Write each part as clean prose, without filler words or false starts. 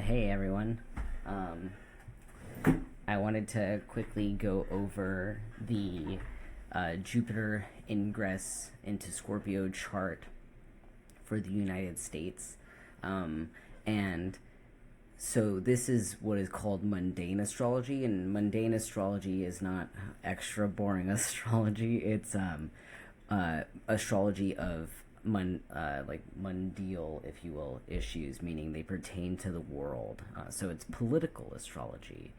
Hey everyone. Um, I wanted to quickly go over the Jupiter ingress into Scorpio chart for the United States. And so this is what is called mundane astrology, and mundane astrology is not extra boring astrology. It's astrology of like mundial, if you will, issues, meaning they pertain to the world. So it's political astrology,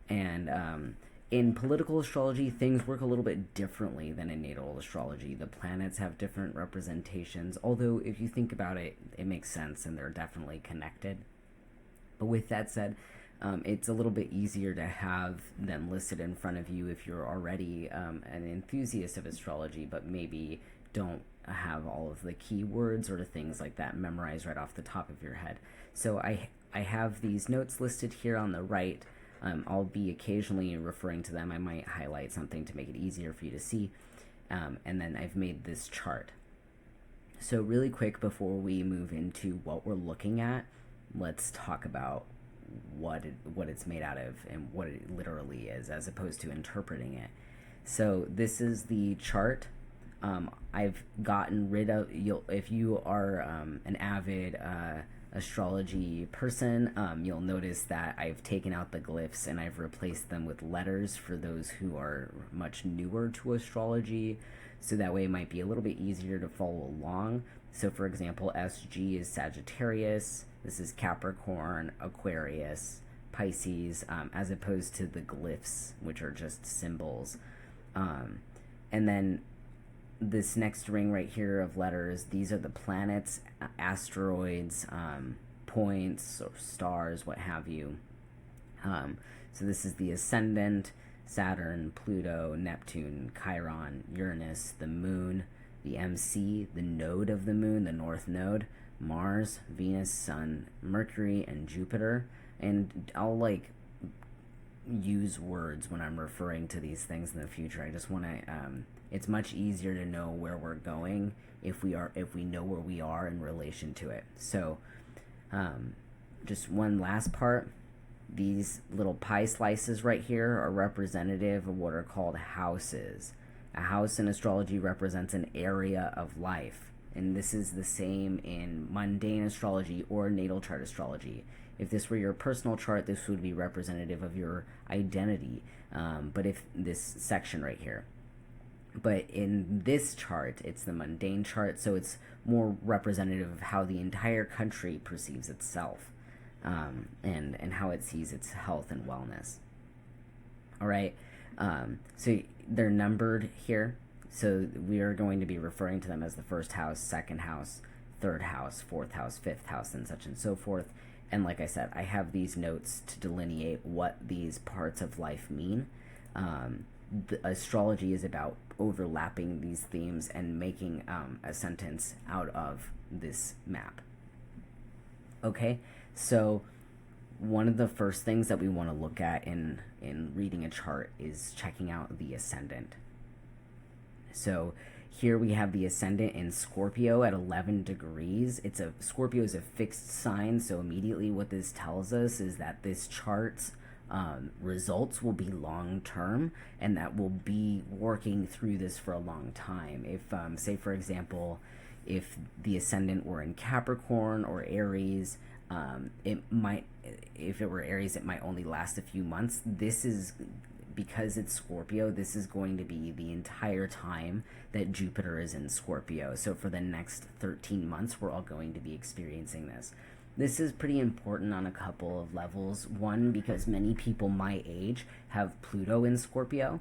and in political astrology, things work a little bit differently than in natal astrology. The planets have different representations, although if you think about it, it makes sense and they're definitely connected. But with that said, it's a little bit easier to have them listed in front of you if you're already an enthusiast of astrology, but maybe don't have all of the keywords or things like that memorized right off the top of your head. So I have these notes listed here on the right. I'll be occasionally referring to them. I might highlight something to make it easier for you to see. And then I've made this chart. So really quick before we move into what we're looking at, let's talk about what it's made out of and what it literally is, as opposed to interpreting it. So this is the chart. I've gotten rid of, if you are an avid astrology person, you'll notice that I've taken out the glyphs and I've replaced them with letters for those who are much newer to astrology, so that way it might be a little bit easier to follow along. So for example, SG is Sagittarius, this is Capricorn, Aquarius, Pisces, as opposed to the glyphs, which are just symbols. And then this next ring right here of letters, these are the planets, asteroids, points, or stars, what have you. So this is the ascendant: Saturn, Pluto, Neptune, Chiron, Uranus, the moon, the MC, the node of the moon, the north node, Mars, Venus, Sun, Mercury, and Jupiter. And I'll use words when I'm referring to these things in the future. I just want to it's much easier to know where we're going if we know where we are in relation to it. So just one last part, these little pie slices right here are representative of what are called houses. A house in astrology represents an area of life, and this is the same in mundane astrology or natal chart astrology. If this were your personal chart, this would be representative of your identity, but if this section right here. But in this chart, it's the mundane chart, so it's more representative of how the entire country perceives itself, and how it sees its health and wellness. All right, so they're numbered here, so we are going to be referring to them as the first house, second house, third house, fourth house, fifth house, and such and so forth. And like I said, I have these notes to delineate what these parts of life mean. The astrology is about overlapping these themes and making a sentence out of this map. Okay, so one of the first things that we want to look at in reading a chart is checking out the ascendant. So here we have the ascendant in Scorpio at 11 degrees. Scorpio is a fixed sign, so immediately what this tells us is that this chart's results will be long term, and that will be working through this for a long time. If say for example, if the ascendant were in Capricorn or Aries, if it were Aries, it might only last a few months. This is because it's Scorpio, this is going to be the entire time that Jupiter is in Scorpio. So for the next 13 months, we're all going to be experiencing this. This is pretty important on a couple of levels. One, because many people my age have Pluto in Scorpio,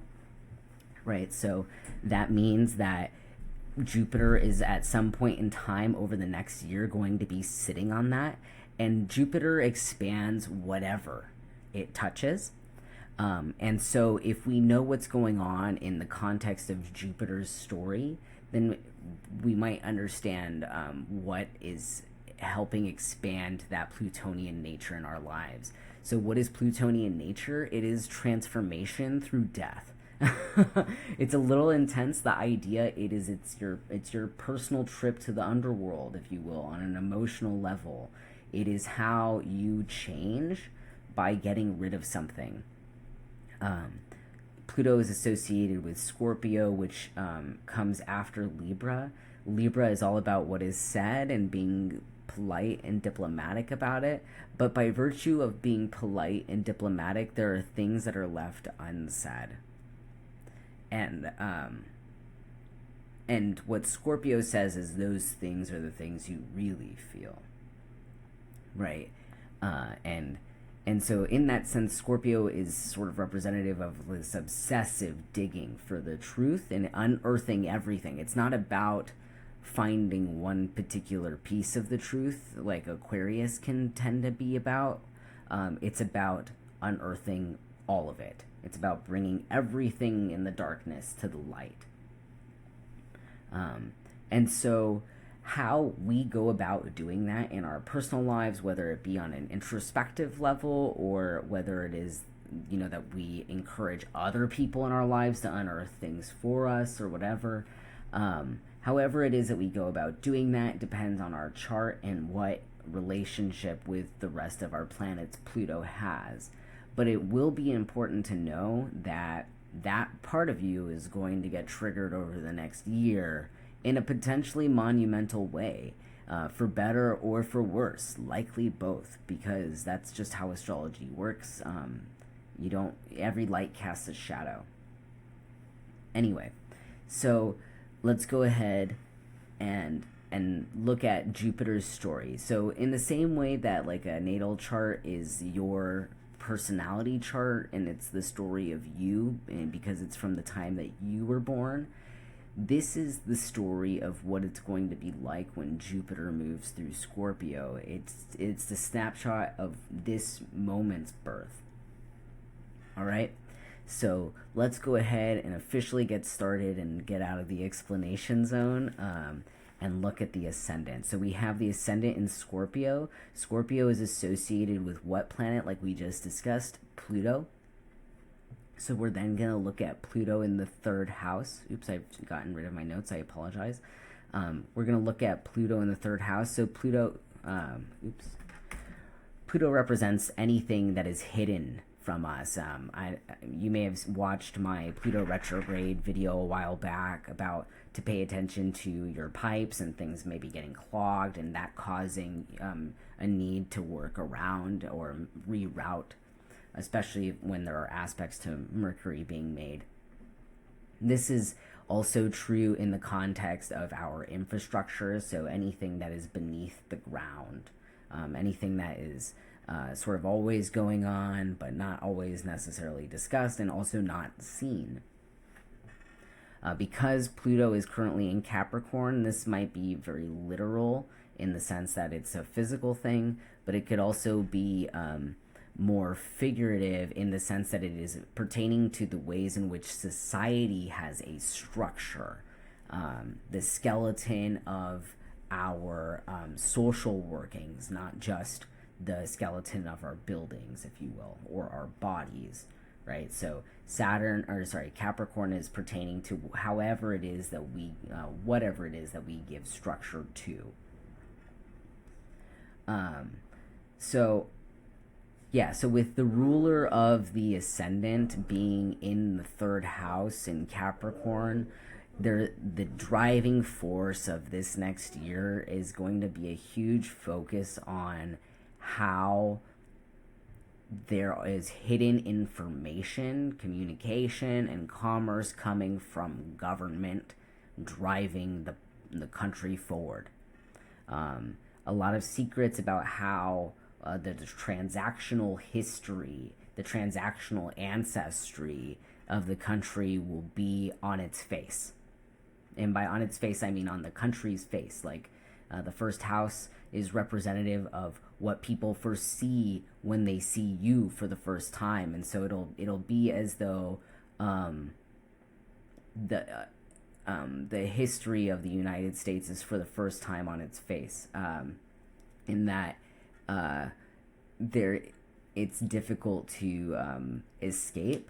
right? So that means that Jupiter is at some point in time over the next year going to be sitting on that, and Jupiter expands whatever it touches. And so if we know what's going on in the context of Jupiter's story, then we might understand what is helping expand that Plutonian nature in our lives. So what is Plutonian nature? It is transformation through death. It's a little intense. The idea it's your personal trip to the underworld, if you will, on an emotional level. It is how you change by getting rid of something. Pluto is associated with Scorpio, which comes after Libra. Libra is all about what is said and being polite and diplomatic about it. But by virtue of being polite and diplomatic, there are things that are left unsaid. And what Scorpio says is those things are the things you really feel, right? And so in that sense, Scorpio is sort of representative of this obsessive digging for the truth and unearthing everything. It's not about finding one particular piece of the truth like Aquarius can tend to be about. It's about unearthing all of it. It's about bringing everything in the darkness to the light. And so how we go about doing that in our personal lives, whether it be on an introspective level or whether it is, that we encourage other people in our lives to unearth things for us or whatever. However it is that we go about doing that depends on our chart and what relationship with the rest of our planets Pluto has. But it will be important to know that that part of you is going to get triggered over the next year in a potentially monumental way, for better or for worse, likely both, because that's just how astrology works. Every light casts a shadow. Anyway, so let's go ahead and look at Jupiter's story. So in the same way that like a natal chart is your personality chart and it's the story of you, and because it's from the time that you were born, this is the story of what it's going to be like when Jupiter moves through Scorpio. It's the snapshot of this moment's birth. All right? So let's go ahead and officially get started and get out of the explanation zone and look at the ascendant. So we have the ascendant in Scorpio. Scorpio is associated with what planet, like we just discussed? Pluto. So we're then going to look at Pluto in the third house. Oops, I've gotten rid of my notes. I apologize. We're going to look at Pluto in the third house. So Pluto represents anything that is hidden from us. You may have watched my Pluto retrograde video a while back about to pay attention to your pipes and things maybe getting clogged and that causing a need to work around or reroute, especially when there are aspects to Mercury being made. This is also true in the context of our infrastructure, so anything that is beneath the ground, anything that is sort of always going on, but not always necessarily discussed and also not seen. Because Pluto is currently in Capricorn, this might be very literal in the sense that it's a physical thing, but it could also be more figurative in the sense that it is pertaining to the ways in which society has a structure, the skeleton of our social workings, not just the skeleton of our buildings, if you will, or our bodies, right? So Capricorn is pertaining to however it is that we, whatever it is that we give structure to. So with the ruler of the ascendant being in the third house in Capricorn, the driving force of this next year is going to be a huge focus on how there is hidden information, communication, and commerce coming from government driving the country forward. A lot of secrets about how the transactional history, the transactional ancestry of the country will be on its face. And by on its face, I mean on the country's face. Like the first house is representative of what people foresee when they see you for the first time, and so it'll be as though the history of the United States is for the first time on its face. In that it's difficult to escape.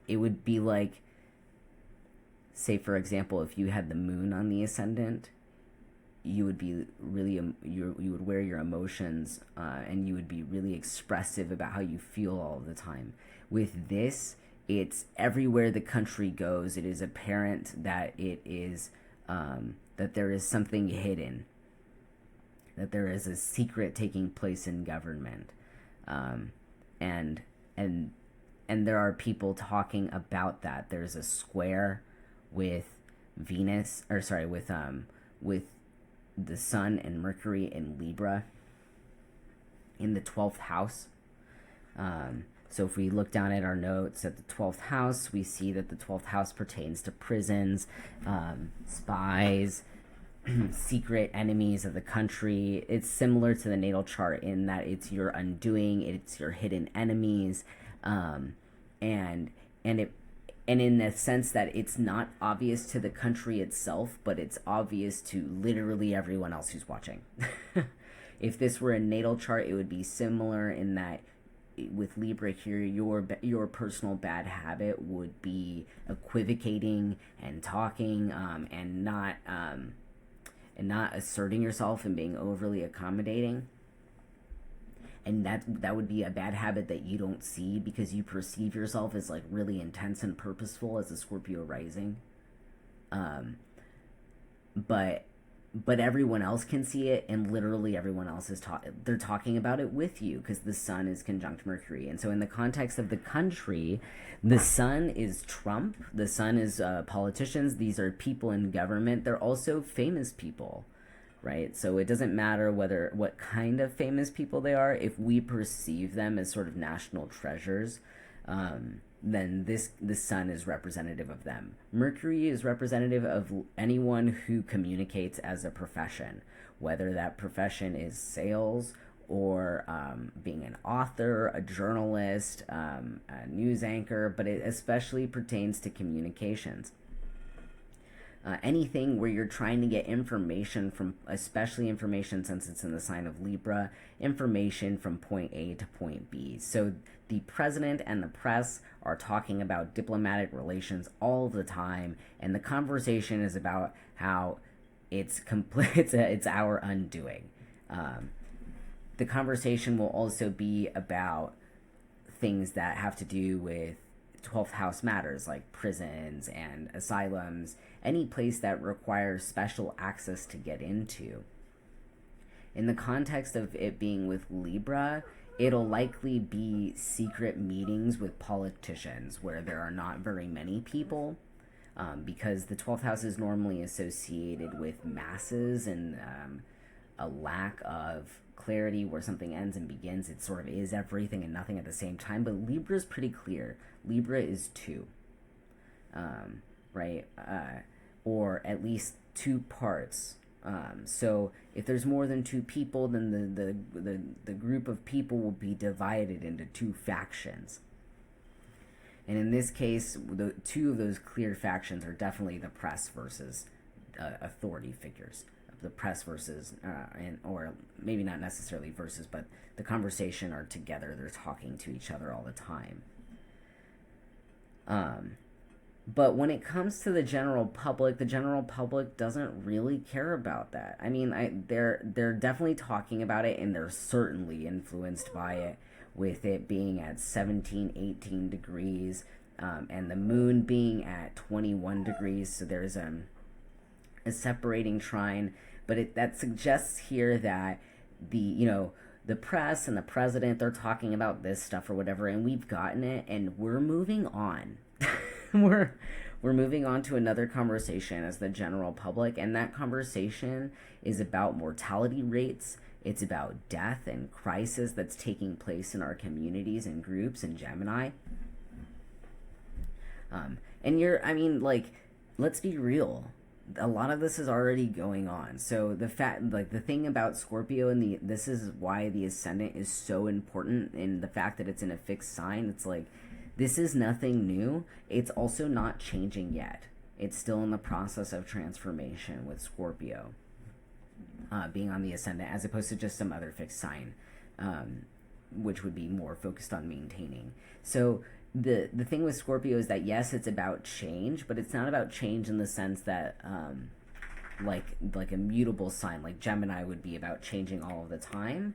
It would be like, say for example, if you had the moon on the ascendant, you would be really you would wear your emotions, and you would be really expressive about how you feel all the time. With this, it's everywhere the country goes, it is apparent that it is that there is something hidden, that there is a secret taking place in government, and and and there are people talking about that. There's a square with Venus, or sorry, with the Sun and Mercury in Libra in the 12th house. So if we look down at our notes at the 12th house, we see that the 12th house pertains to prisons, spies, secret enemies of the country. It's similar to the natal chart in that it's your undoing, it's your hidden enemies, and in the sense that it's not obvious to the country itself, but it's obvious to literally everyone else who's watching. If this were a natal chart, it would be similar in that with Libra here, your personal bad habit would be equivocating and talking, and not asserting yourself and being overly accommodating. And that would be a bad habit that you don't see because you perceive yourself as like really intense and purposeful as a Scorpio rising. But everyone else can see it, and literally everyone else is they're talking about it with you because the Sun is conjunct Mercury. And so in the context of the country, the Sun is Trump, the Sun is politicians. These are people in government. They're also famous people, right? So it doesn't matter what kind of famous people they are. If we perceive them as sort of national treasures, then the Sun is representative of them. Mercury is representative of anyone who communicates as a profession, whether that profession is sales or being an author, a journalist, a news anchor, but it especially pertains to communications. Anything where you're trying to get information from, especially information since it's in the sign of Libra, information from point A to point B. So the president and the press are talking about diplomatic relations all the time, and the conversation is about how it's our undoing. The conversation will also be about things that have to do with 12th house matters like prisons and asylums, any place that requires special access to get into. In the context of it being with Libra, it'll likely be secret meetings with politicians where there are not very many people, because the 12th house is normally associated with masses and a lack of clarity where something ends and begins. It sort of is everything and nothing at the same time. But Libra is pretty clear. Libra is two, right? Or at least two parts. So if there's more than two people, then the group of people will be divided into two factions. And in this case, the two of those clear factions are definitely the press versus authority figures. The press versus, or maybe not necessarily versus, but the conversation are together. They're talking to each other all the time. But when it comes to the general public doesn't really care about that. I mean, they're definitely talking about it, and they're certainly influenced by it, with it being at 17, 18 degrees, and the moon being at 21 degrees. So there's a separating trine, but that suggests here that the press and the president, they're talking about this stuff or whatever, and we've gotten it, and we're moving on. we're moving on to another conversation as the general public, and that conversation is about mortality rates. It's about death and crisis that's taking place in our communities and groups in Gemini. And let's be real. A lot of this is already going on. So the thing about Scorpio and this is why the ascendant is so important, in the fact that it's in a fixed sign. It's like, this is nothing new. It's also not changing yet. It's still in the process of transformation with Scorpio being on the ascendant, as opposed to just some other fixed sign, which would be more focused on maintaining. So the thing with Scorpio is that, yes, it's about change, but it's not about change in the sense that like a mutable sign, like Gemini would be about changing all of the time.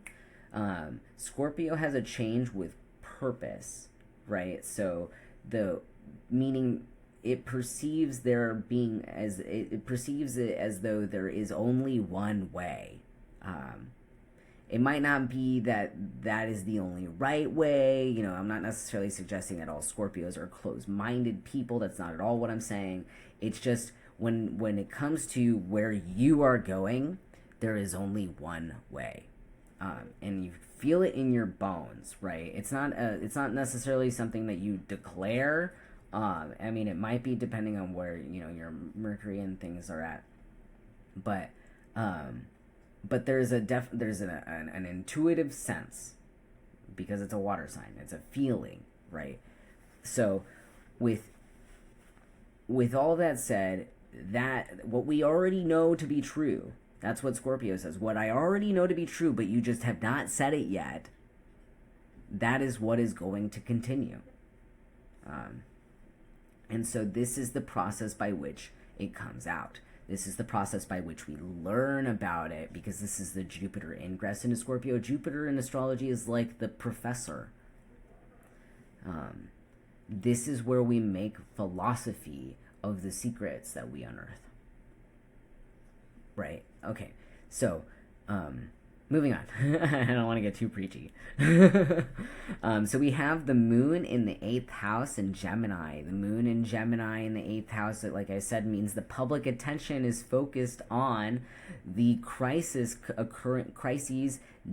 Scorpio has a change with purpose, right? So the meaning it perceives there being as it perceives it as though there is only one way. It might not be that that is the only right way. You know, I'm not necessarily suggesting that all Scorpios are closed-minded people. That's not at all what I'm saying. It's just when it comes to where you are going, there is only one way, and you feel it in your bones, right? It's not necessarily something that you declare. I mean, it might be depending on where your Mercury and things are at, but there's an intuitive sense because it's a water sign. It's a feeling, right? So, with all that said, that what we already know to be true, that's what Scorpio says. What I already know to be true, but you just have not said it yet. That is what is going to continue. And so this is the process by which it comes out. This is the process by which we learn about it, because this is the Jupiter ingress into Scorpio. Jupiter in astrology is like the professor. This is where we make philosophy of the secrets that we unearth. Right? Okay. So, moving on. I don't want to get too preachy. So we have the moon in the 8th house in Gemini. The moon in Gemini in the 8th house, like I said, means the public attention is focused on the crises,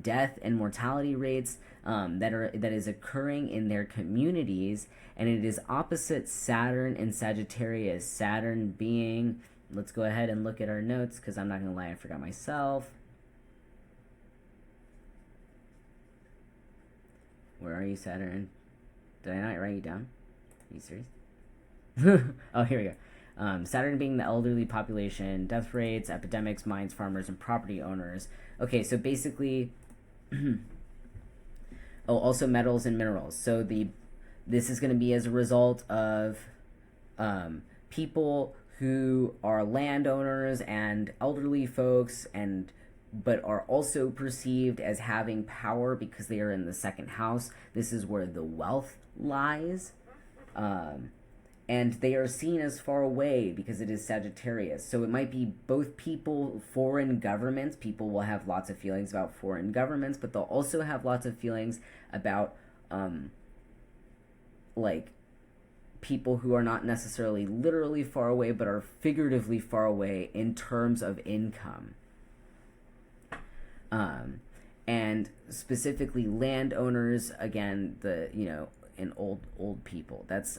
death and mortality rates that is occurring in their communities, and it is opposite Saturn and Sagittarius. Saturn being, let's go ahead and look at our notes, because I'm not going to lie, I forgot myself. Where are you, Saturn? Did I not write you down? Are you serious? Oh, here we go. Saturn being the elderly population, death rates, epidemics, mines, farmers, and property owners. Okay, so basically, also metals and minerals. So this is going to be as a result of people who are landowners and elderly folks, but are also perceived as having power because they are in the 2nd house. This is where the wealth lies. And they are seen as far away because it is Sagittarius. So it might be both people, foreign governments. People will have lots of feelings about foreign governments, but they'll also have lots of feelings about, like, people who are not necessarily literally far away, but are figuratively far away in terms of income. And specifically landowners, again, and old people. That's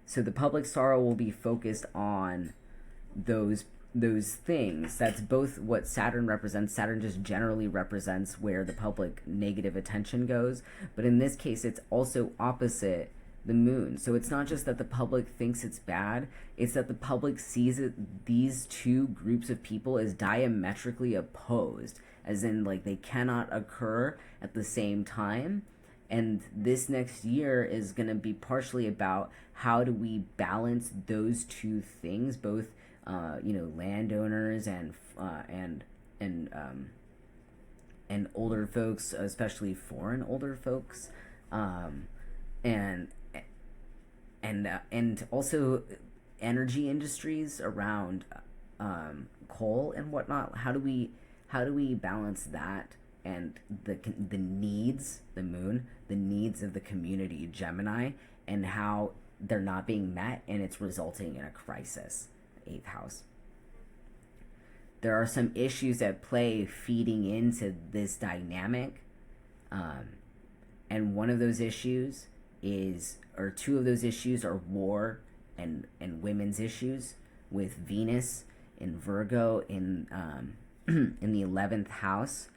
so the public sorrow will be focused on those things. That's both what Saturn represents. Saturn just generally represents where the public negative attention goes, but in this case, it's also opposite the moon. So it's not just that the public thinks it's bad, it's that the public sees these two groups of people as diametrically opposed, as in, like, they cannot occur at the same time. And this next year is going to be partially about how do we balance those two things, both landowners and older folks, especially foreign older folks, and also energy industries around coal and whatnot. How do we balance that and the needs, the moon, the needs of the community, Gemini, and how they're not being met, and it's resulting in a crisis, 8th house. There are some issues at play feeding into this dynamic, and one of those issues two of those issues are war and women's issues, with Venus in Virgo in the 11th house.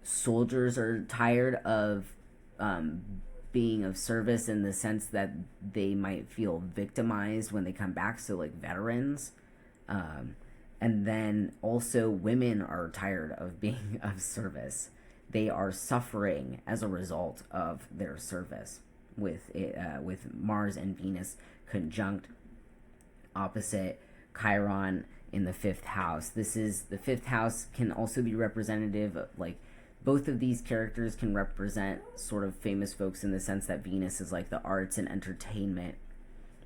Soldiers are tired of being of service, in the sense that they might feel victimized when they come back, so like veterans. And then also women are tired of being of service. They are suffering as a result of their service, with Mars and Venus conjunct opposite Chiron in the fifth house. The fifth house can also be representative of, like, both of these characters can represent sort of famous folks in the sense that Venus is like the arts and entertainment,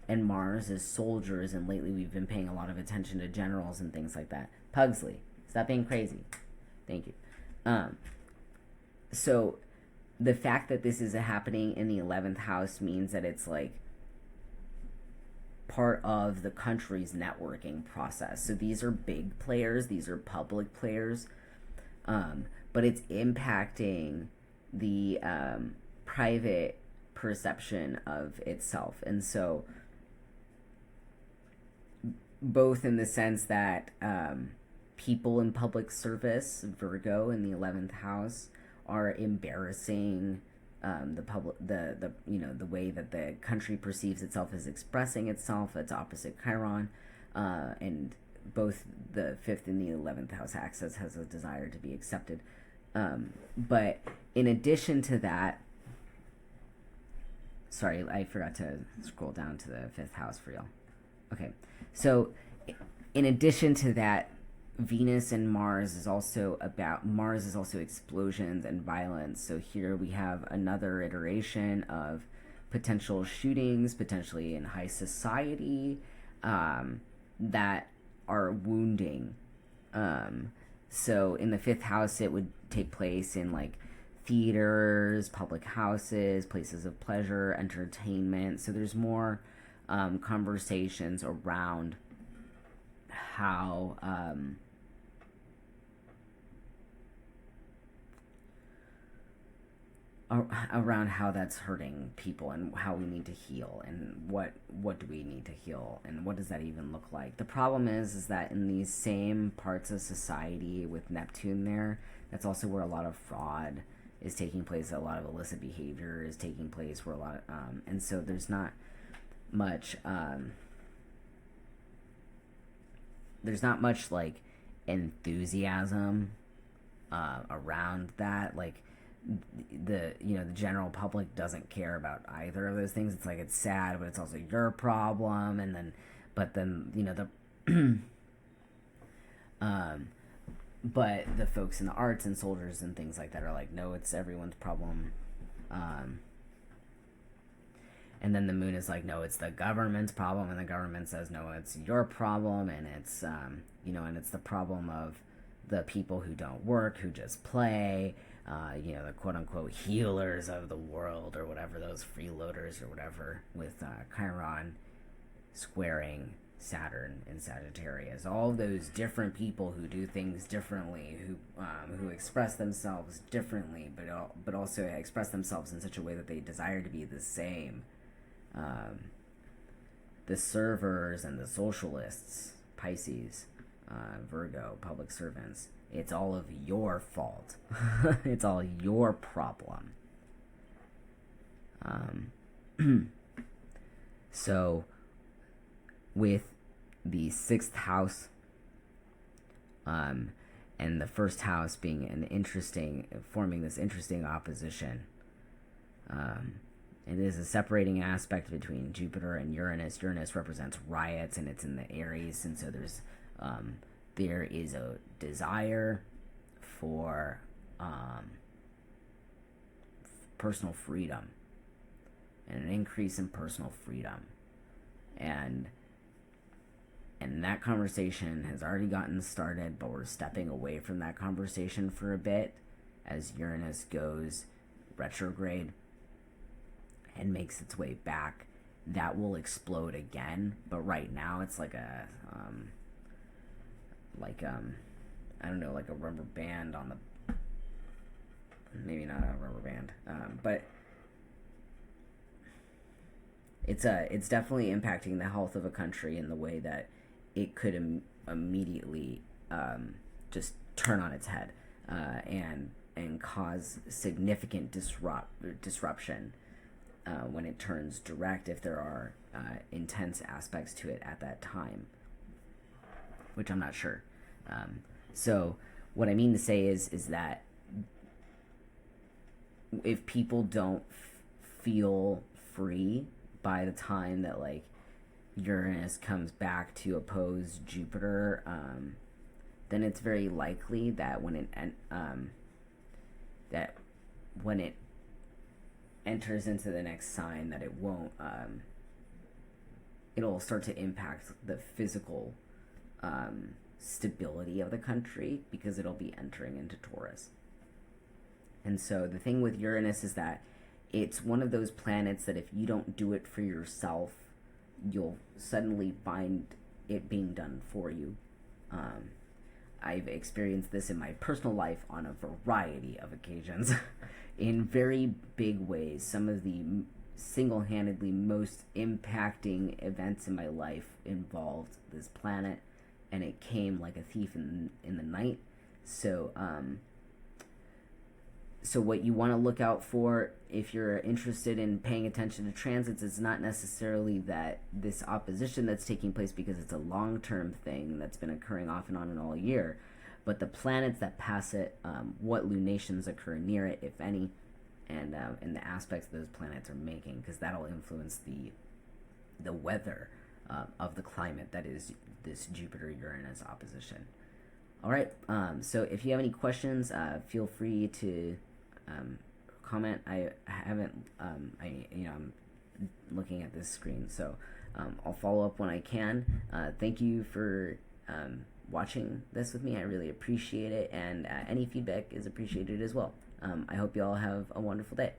and Mars is soldiers, and lately we've been paying a lot of attention to generals and things like that. Pugsley, stop being crazy. Thank you. So the fact that this is happening in the 11th house means that it's like part of the country's networking process. So these are big players, these are public players, but it's impacting the private perception of itself. And so both in the sense that people in public service, Virgo in the 11th house, are embarrassing the way that the country perceives itself as expressing itself. It's opposite Chiron, and both the 5th and the 11th house axis has a desire to be accepted. But in addition to that, sorry, I forgot to scroll down to the 5th house for y'all. Okay, so in addition to that, Venus and Mars is also explosions and violence. So here we have another iteration of potential shootings, potentially in high society, that are wounding. So in the 5th house, it would take place in like theaters, public houses, places of pleasure, entertainment. So there's more conversations around how that's hurting people, and how we need to heal, and what do we need to heal, and what does that even look like. The problem is that in these same parts of society with Neptune there, that's also where a lot of fraud is taking place, a lot of illicit behavior is taking place, where a lot of, and so there's not much like enthusiasm around that. Like the general public doesn't care about either of those things. It's like, it's sad, but it's also your problem. And then but the folks in the arts and soldiers and things like that are like, no, it's everyone's problem. And then the moon is like, no, it's the government's problem, and the government says, no, it's your problem, and it's and it's the problem of the people who don't work, who just play, the quote-unquote healers of the world, or whatever, those freeloaders or whatever, with Chiron squaring Saturn in Sagittarius. All those different people who do things differently, who express themselves differently, but also express themselves in such a way that they desire to be the same. The servers and the socialists, Pisces, Virgo, public servants, it's all of your fault. It's all your problem. So with the 6th house and the 1st house being forming this interesting opposition, it is a separating aspect between Jupiter and Uranus. Uranus represents riots, and it's in the Aries, and so there is a desire for personal freedom, and an increase in personal freedom, and that conversation has already gotten started, but we're stepping away from that conversation for a bit as Uranus goes retrograde and makes its way back. That will explode again, but right now it's like a I don't know, like a rubber band on the, maybe not a rubber band, but it's definitely impacting the health of a country in the way that it could immediately just turn on its head and cause significant disruption when it turns direct, if there are intense aspects to it at that time, which I'm not sure. So what I mean to say is that if people don't feel free by the time that, like, Uranus comes back to oppose Jupiter, then it's very likely that that when it enters into the next sign, that it won't. It'll start to impact the physical stability of the country, because it'll be entering into Taurus. And so the thing with Uranus is that it's one of those planets that if you don't do it for yourself, you'll suddenly find it being done for you. I've experienced this in my personal life on a variety of occasions in very big ways. Some of the single-handedly most impacting events in my life involved this planet, and it came like a thief in the night. So so what you want to look out for if you're interested in paying attention to transits is not necessarily that this opposition that's taking place, because it's a long-term thing that's been occurring off and on and all year, but the planets that pass it, what lunations occur near it, if any, and the aspects those planets are making, because that'll influence the weather of the climate that is this Jupiter-Uranus opposition. All right, so if you have any questions, feel free to comment. I haven't, I'm looking at this screen, so I'll follow up when I can. Thank you for watching this with me. I really appreciate it, and any feedback is appreciated as well. I hope you all have a wonderful day.